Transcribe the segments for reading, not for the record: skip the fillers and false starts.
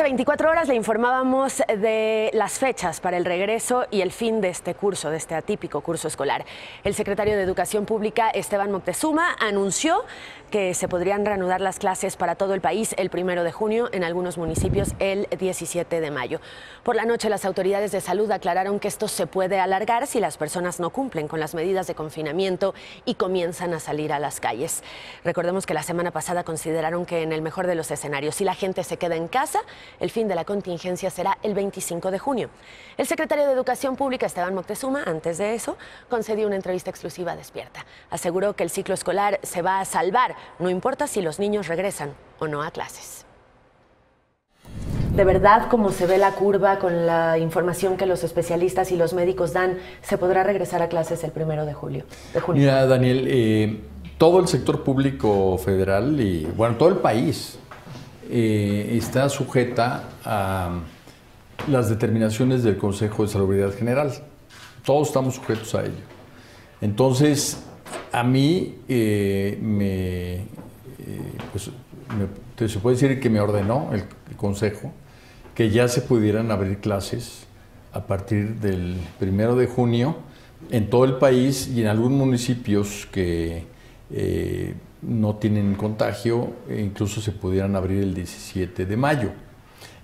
24 horas le informábamos de las fechas para el regreso y el fin de este curso, de este atípico curso escolar. El secretario de Educación Pública, Esteban Moctezuma, anunció que se podrían reanudar las clases para todo el país el 1 de junio, en algunos municipios el 17 de mayo. Por la noche, las autoridades de salud aclararon que esto se puede alargar si las personas no cumplen con las medidas de confinamiento y comienzan a salir a las calles. Recordemos que la semana pasada consideraron que en el mejor de los escenarios, si la gente se queda en casa, el fin de la contingencia será el 25 de junio. El secretario de Educación Pública, Esteban Moctezuma, antes de eso, concedió una entrevista exclusiva a Despierta. Aseguró que el ciclo escolar se va a salvar, no importa si los niños regresan o no a clases. De verdad, como se ve la curva con la información que los especialistas y los médicos dan, ¿se podrá regresar a clases el 1 de junio? Mira, Daniel, todo el sector público federal y, bueno, todo el país está sujeta a las determinaciones del Consejo de Salubridad General. Todos estamos sujetos a ello. Entonces, a mí se puede decir que me ordenó el Consejo que ya se pudieran abrir clases a partir del 1 de junio en todo el país y en algunos municipios que no tienen contagio, incluso se pudieran abrir el 17 de mayo.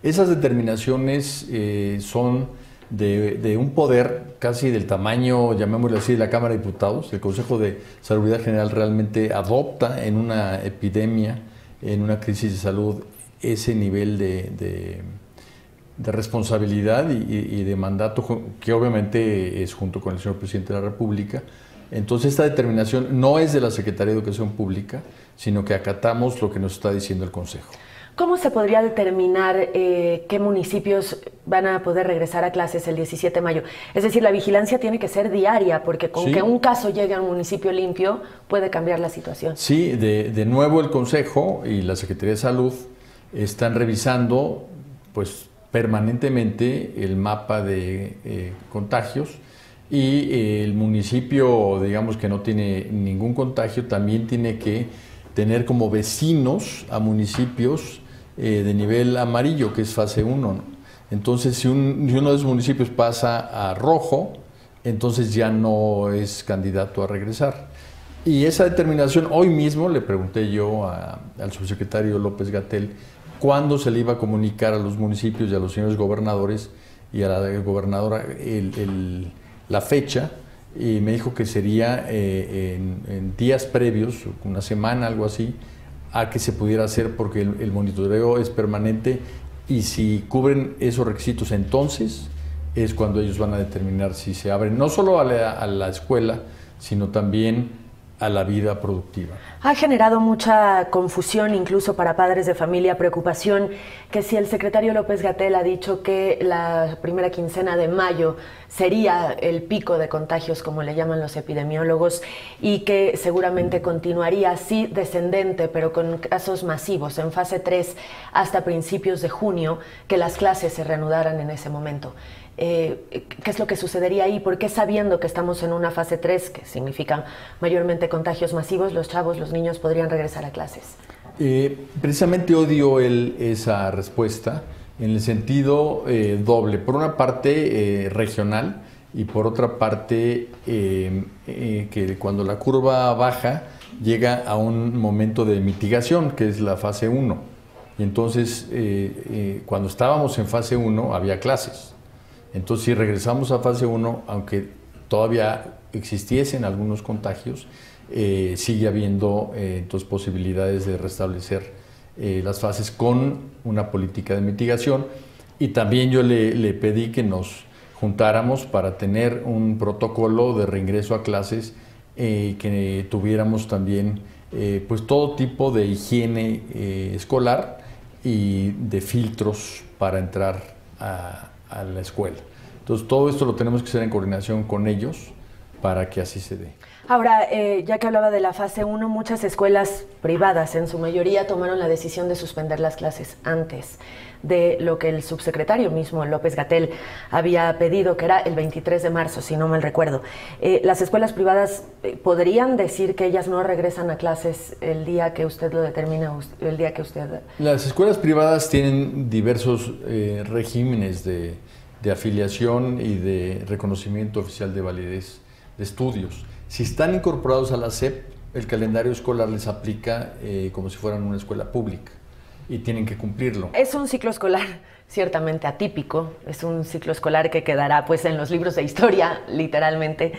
Esas determinaciones son de un poder casi del tamaño, llamémoslo así, de la Cámara de Diputados. El Consejo de Salubridad General realmente adopta en una epidemia, en una crisis de salud, ese nivel de responsabilidad y de mandato, que obviamente es junto con el señor Presidente de la República. Entonces, esta determinación no es de la Secretaría de Educación Pública, sino que acatamos lo que nos está diciendo el Consejo. ¿Cómo se podría determinar qué municipios van a poder regresar a clases el 17 de mayo? Es decir, la vigilancia tiene que ser diaria, porque con que un caso llegue a un municipio limpio puede cambiar la situación. Sí, de nuevo el Consejo y la Secretaría de Salud están revisando pues, permanentemente el mapa de contagios, y el municipio, digamos, que no tiene ningún contagio, también tiene que tener como vecinos a municipios de nivel amarillo, que es fase 1, ¿no? Entonces, si uno de esos municipios pasa a rojo, entonces ya no es candidato a regresar. Y esa determinación, hoy mismo le pregunté yo al subsecretario López-Gatell cuándo se le iba a comunicar a los municipios y a los señores gobernadores y a la gobernadora la fecha, y me dijo que sería en días previos, una semana, algo así, a que se pudiera hacer, porque el monitoreo es permanente, y si cubren esos requisitos, entonces es cuando ellos van a determinar si se abren no solo a la escuela, sino también a la vida productiva. Ha generado mucha confusión, incluso para padres de familia, preocupación, que si el secretario López-Gatell ha dicho que la primera quincena de mayo sería el pico de contagios, como le llaman los epidemiólogos, y que seguramente continuaría así descendente, pero con casos masivos en fase 3 hasta principios de junio, que las clases se reanudaran en ese momento. ¿Qué es lo que sucedería ahí? ¿Por qué, sabiendo que estamos en una fase 3, que significa mayormente contagios masivos, los chavos, los niños podrían regresar a clases? Precisamente odio esa respuesta en el sentido doble. Por una parte regional, y por otra parte que cuando la curva baja llega a un momento de mitigación, que es la fase 1. Y entonces cuando estábamos en fase 1 había clases. Entonces, si regresamos a fase 1, aunque todavía existiesen algunos contagios, sigue habiendo entonces posibilidades de restablecer las fases con una política de mitigación. Y también yo le pedí que nos juntáramos para tener un protocolo de reingreso a clases, que tuviéramos también pues todo tipo de higiene escolar y de filtros para entrar a la escuela. Entonces, todo esto lo tenemos que hacer en coordinación con ellos, para que así se dé. Ahora, ya que hablaba de la fase 1, muchas escuelas privadas, en su mayoría, tomaron la decisión de suspender las clases antes de lo que el subsecretario mismo, López-Gatell, había pedido, que era el 23 de marzo, si no mal recuerdo. ¿Las escuelas privadas podrían decir que ellas no regresan a clases el día que usted lo determina, el día que usted...? Las escuelas privadas tienen diversos regímenes de afiliación y de reconocimiento oficial de validez de estudios. Si están incorporados a la SEP, el calendario escolar les aplica como si fueran una escuela pública y tienen que cumplirlo. Es un ciclo escolar ciertamente atípico, es un ciclo escolar que quedará pues en los libros de historia, literalmente.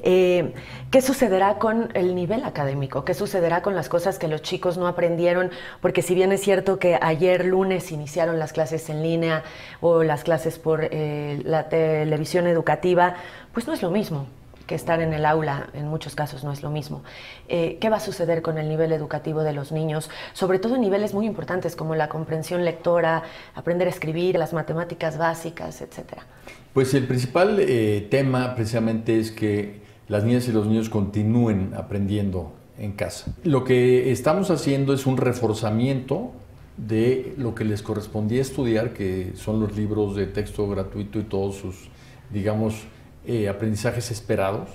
¿Qué sucederá con el nivel académico? ¿Qué sucederá con las cosas que los chicos no aprendieron? Porque si bien es cierto que ayer lunes iniciaron las clases en línea o las clases por la televisión educativa, pues no es lo mismo que estar en el aula, en muchos casos no es lo mismo. ¿Qué va a suceder con el nivel educativo de los niños? Sobre todo en niveles muy importantes como la comprensión lectora, aprender a escribir, las matemáticas básicas, etcétera. Pues el principal tema precisamente es que las niñas y los niños continúen aprendiendo en casa. Lo que estamos haciendo es un reforzamiento de lo que les correspondía estudiar, que son los libros de texto gratuito y todos sus, digamos, aprendizajes esperados,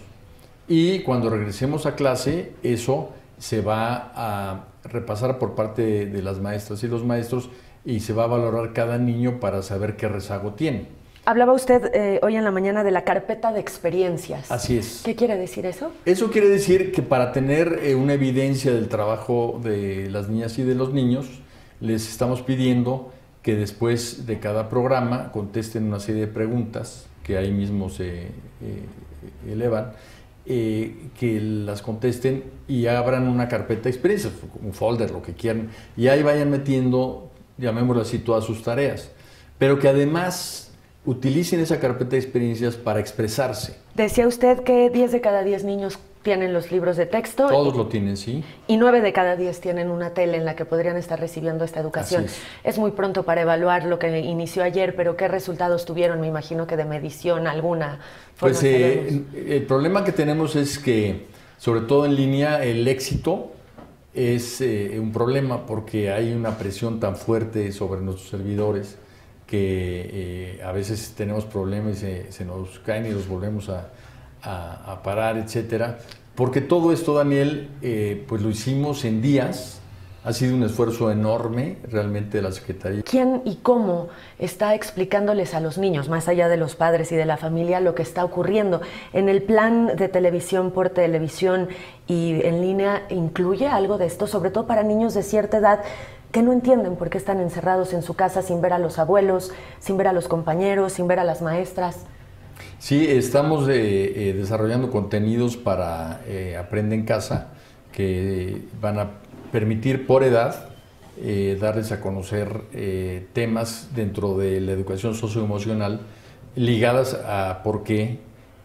y cuando regresemos a clase eso se va a repasar por parte de las maestras y los maestros y se va a valorar cada niño para saber qué rezago tiene. Hablaba usted hoy en la mañana de la carpeta de experiencias. Así es. ¿Qué quiere decir eso? Eso quiere decir que para tener una evidencia del trabajo de las niñas y de los niños, les estamos pidiendo que después de cada programa contesten una serie de preguntas que ahí mismo se elevan, que las contesten y abran una carpeta de experiencias, un folder, lo que quieran, y ahí vayan metiendo, llamémoslo así, todas sus tareas, pero que además utilicen esa carpeta de experiencias para expresarse. Decía usted que 10 de cada 10 niños tienen los libros de texto. Todos lo tienen, sí. Y 9 de cada 10 tienen una tele en la que podrían estar recibiendo esta educación. Es muy pronto para evaluar lo que inició ayer, pero ¿qué resultados tuvieron? Me imagino que de medición alguna. Pues el problema que tenemos es que, sobre todo en línea, el éxito es un problema porque hay una presión tan fuerte sobre nuestros servidores que a veces tenemos problemas y se nos caen y los volvemos a parar, etcétera, porque todo esto, Daniel, pues lo hicimos en días. Ha sido un esfuerzo enorme realmente de la Secretaría. ¿Quién y cómo está explicándoles a los niños, más allá de los padres y de la familia, lo que está ocurriendo? ¿En el plan de televisión por televisión y en línea incluye algo de esto, sobre todo para niños de cierta edad que no entienden por qué están encerrados en su casa sin ver a los abuelos, sin ver a los compañeros, sin ver a las maestras? Sí, estamos desarrollando contenidos para Aprende en Casa que van a permitir por edad darles a conocer temas dentro de la educación socioemocional ligadas a por qué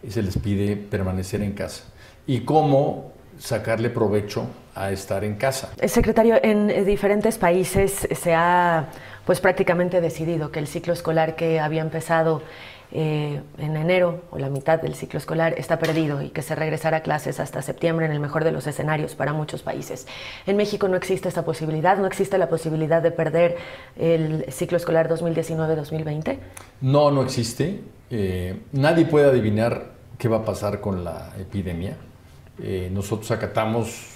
se les pide permanecer en casa y cómo sacarle provecho a estar en casa. Secretario, en diferentes países se ha pues prácticamente decidido que el ciclo escolar que había empezado en enero o la mitad del ciclo escolar está perdido y que se regresará a clases hasta septiembre en el mejor de los escenarios para muchos países. En México no existe esta posibilidad, no existe la posibilidad de perder el ciclo escolar 2019-2020. No, no existe. Nadie puede adivinar qué va a pasar con la epidemia. Nosotros acatamos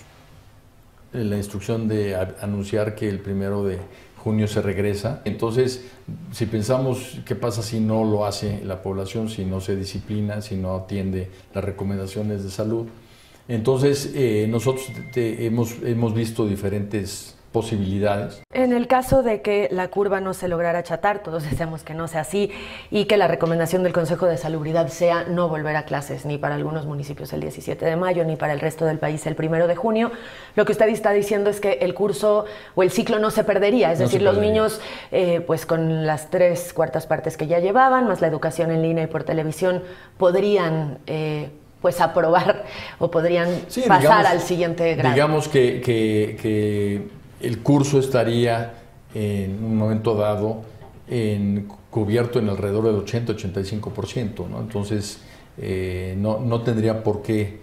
la instrucción de anunciar que el 1 de junio se regresa. Entonces, si pensamos qué pasa si no lo hace la población, si no se disciplina, si no atiende las recomendaciones de salud, entonces nosotros hemos visto diferentes posibilidades. En el caso de que la curva no se lograra achatar, todos deseamos que no sea así y que la recomendación del Consejo de Salubridad sea no volver a clases ni para algunos municipios el 17 de mayo ni para el resto del país el 1 de junio, lo que usted está diciendo es que el curso o el ciclo no se perdería, es decir, los niños pues con las 3/4 partes que ya llevaban, más la educación en línea y por televisión, podrían pues aprobar o podrían pasar al siguiente grado. Digamos que el curso estaría en un momento dado cubierto en alrededor del 80-85%, ¿no? Entonces, no tendría por qué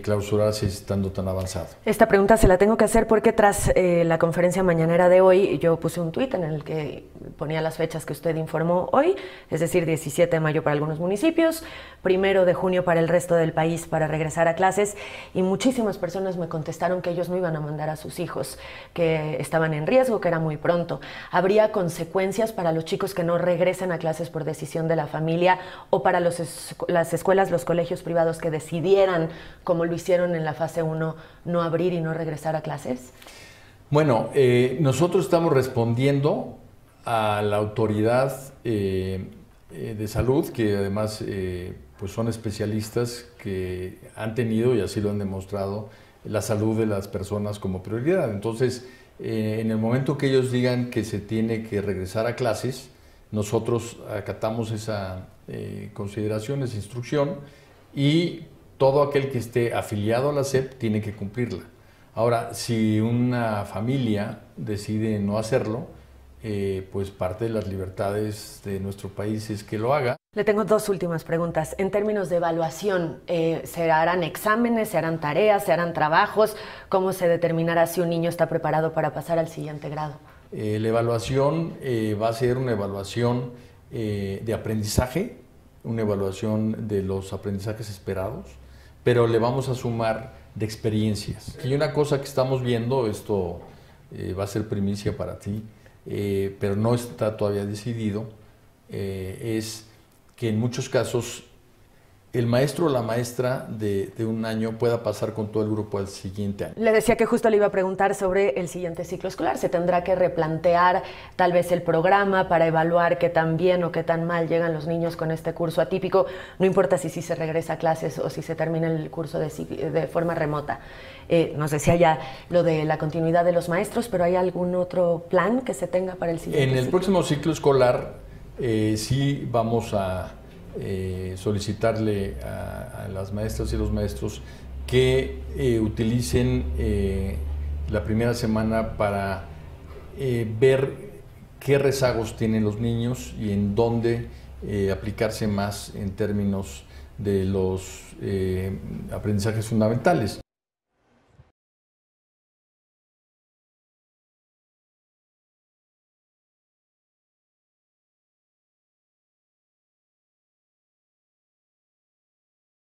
clausurarse estando tan avanzado. Esta pregunta se la tengo que hacer porque tras la conferencia mañanera de hoy yo puse un tuit en el que ponía las fechas que usted informó hoy, es decir, 17 de mayo para algunos municipios, 1 de junio para el resto del país para regresar a clases, y muchísimas personas me contestaron que ellos no iban a mandar a sus hijos, que estaban en riesgo, que era muy pronto. ¿Habría consecuencias para los chicos que no regresen a clases por decisión de la familia, o para las escuelas, los colegios privados que decidieran, como lo hicieron en la fase 1, no abrir y no regresar a clases? Bueno, nosotros estamos respondiendo a la autoridad de salud, que además pues son especialistas que han tenido, y así lo han demostrado, la salud de las personas como prioridad. Entonces, en el momento que ellos digan que se tiene que regresar a clases, nosotros acatamos esa consideración, esa instrucción, y todo aquel que esté afiliado a la SEP tiene que cumplirla. Ahora, si una familia decide no hacerlo, pues parte de las libertades de nuestro país es que lo haga. Le tengo dos últimas preguntas. En términos de evaluación, ¿se harán exámenes, se harán tareas, se harán trabajos? ¿Cómo se determinará si un niño está preparado para pasar al siguiente grado? La evaluación va a ser una evaluación de aprendizaje, una evaluación de los aprendizajes esperados, pero le vamos a sumar de experiencias. Y una cosa que estamos viendo, esto va a ser primicia para ti, pero no está todavía decidido, es que en muchos casos el maestro o la maestra de un año pueda pasar con todo el grupo al siguiente año. Le decía que justo le iba a preguntar sobre el siguiente ciclo escolar. ¿Se tendrá que replantear tal vez el programa para evaluar qué tan bien o qué tan mal llegan los niños con este curso atípico? No importa si se regresa a clases o si se termina el curso de forma remota. No sé si haya lo de la continuidad de los maestros, pero ¿hay algún otro plan que se tenga para el siguiente ciclo? En el próximo ciclo escolar sí vamos a solicitarle a las maestras y los maestros que utilicen la primera semana para ver qué rezagos tienen los niños y en dónde aplicarse más en términos de los aprendizajes fundamentales.